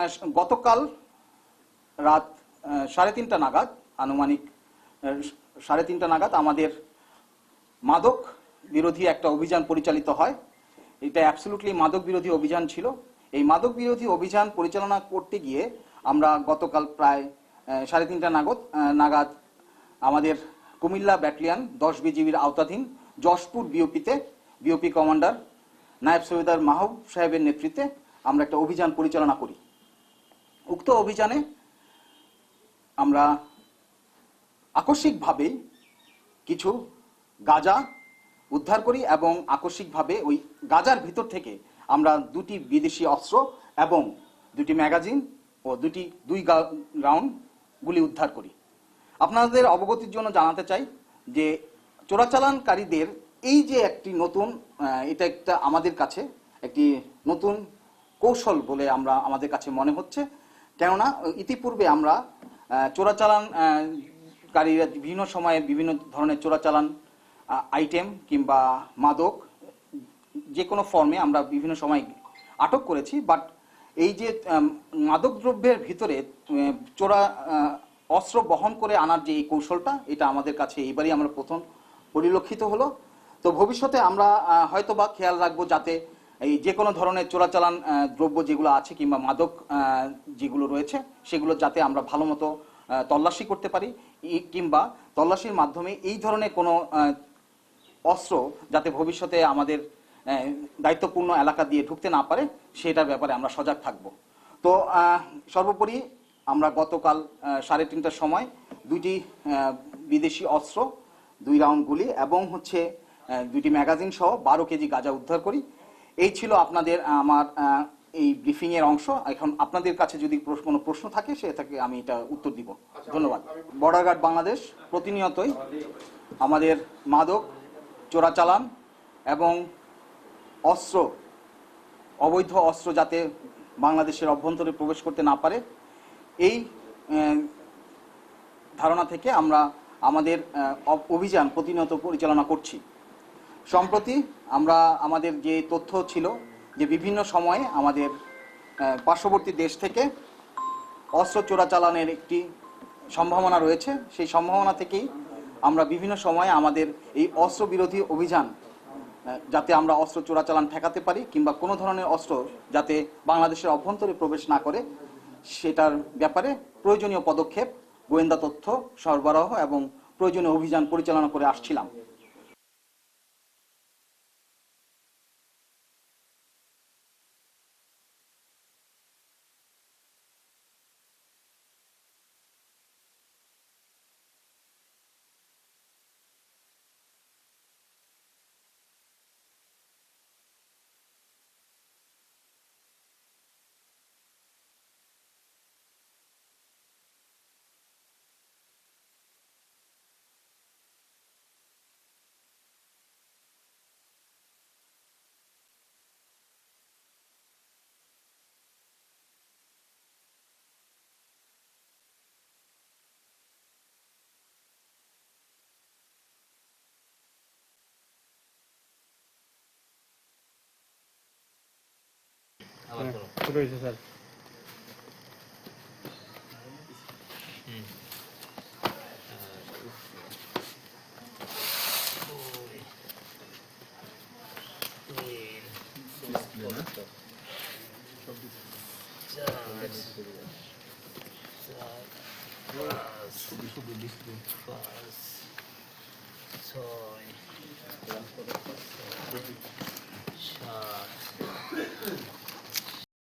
গতকাল রাত 3:30 নাগাদ, আনুমানিক 3:30 নাগাদ আমাদের মাদক বিরোধী একটা অভিযান পরিচালিত হয়। এটা অ্যাবসলিউটলি মাদক বিরোধী অভিযান ছিল। এই মাদক বিরোধী অভিযান পরিচালনা করতে গিয়ে আমরা গতকাল প্রায় 3:30 নাগাদ আমাদের কুমিল্লা ব্যাটালিয়ন 10 বিজিবির আওতাধীন যশপুর বিওপিতে বিওপি কমান্ডার নায়েব সৈয়দার মাহবুব সাহেবের নেতৃত্বে আমরা একটা অভিযান পরিচালনা করি। উক্ত অভিযানে আমরা আকস্মিকভাবেই কিছু গাঁজা উদ্ধার করি এবং আকস্মিকভাবে ওই গাঁজার ভিতর থেকে আমরা 2টি বিদেশি অস্ত্র এবং 2টি ম্যাগাজিন ও 2 রাউন্ড গুলি উদ্ধার করি। আপনাদের অবগতির জন্য জানাতে চাই যে চোরাচালানকারীদের এই যে একটি নতুন, এটা একটা আমাদের কাছে একটি নতুন কৌশল বলে আমাদের কাছে মনে হচ্ছে। কেননা ইতিপূর্বে আমরা চোরাচালানকারীরা বিভিন্ন সময়ে বিভিন্ন ধরনের চোরাচালান আইটেম কিংবা মাদক যে কোনো ফর্মে আমরা বিভিন্ন সময় আটক করেছি। বাট এই যে মাদক দ্রব্যের ভিতরে চোরা অস্ত্র বহন করে আনার যে এই কৌশলটা, এটা আমাদের কাছে এইবারই আমরা প্রথম পরিলক্ষিত হলো। তো ভবিষ্যতে আমরা হয়তোবা খেয়াল রাখবো যাতে এই যে কোনো ধরনের চোরাচালান দ্রব্য যেগুলো আছে কিংবা মাদক যেগুলো রয়েছে সেগুলো যাতে আমরা ভালো মতো তল্লাশি করতে পারি, কিংবা তল্লাশির মাধ্যমে এই ধরনের কোনো অস্ত্র যাতে ভবিষ্যতে আমাদের দায়িত্বপূর্ণ এলাকা দিয়ে ঢুকতে না পারে সেটার ব্যাপারে আমরা সজাগ থাকব। তো সর্বোপরি আমরা গতকাল 3:30টার সময় 2টি বিদেশি অস্ত্র, 2 রাউন্ড গুলি এবং 2টি ম্যাগাজিন সহ 12 কেজি গাঁজা উদ্ধার করি। এই ছিল আমার এই ব্রিফিং এর অংশ। এখন আপনাদের কাছে যদি কোনো প্রশ্ন থাকে সেটাকে আমি এটা উত্তর দিব। ধন্যবাদ। বর্ডার গার্ড বাংলাদেশ প্রতিনিয়তই আমাদের মাদক, চোরাচালান এবং অস্ত্র, অবৈধ অস্ত্র যাতে বাংলাদেশের অভ্যন্তরে প্রবেশ করতে না পারে এই ধারণা থেকে আমরা আমাদের অভিযান প্রতিনিয়ত পরিচালনা করছি। সম্প্রতি আমাদের যে তথ্য ছিল যে বিভিন্ন সময়ে আমাদের পার্শ্ববর্তী দেশ থেকে অস্ত্র চোরাচালানের একটি সম্ভাবনা রয়েছে, সেই সম্ভাবনা থেকেই আমরা বিভিন্ন সময়ে আমাদের এই অস্ত্র বিরোধী অভিযান যাতে আমরা অস্ত্র চোরাচালান ঠেকাতে পারি কিংবা কোনো ধরনের অস্ত্র যাতে বাংলাদেশের অভ্যন্তরে প্রবেশ না করে সেটার ব্যাপারে প্রয়োজনীয় পদক্ষেপ, গোয়েন্দা তথ্য সরবরাহ এবং প্রয়োজনীয় অভিযান পরিচালনা করে আসছিলাম। শুরু হয়েছে স্যার। ছয়, সাত,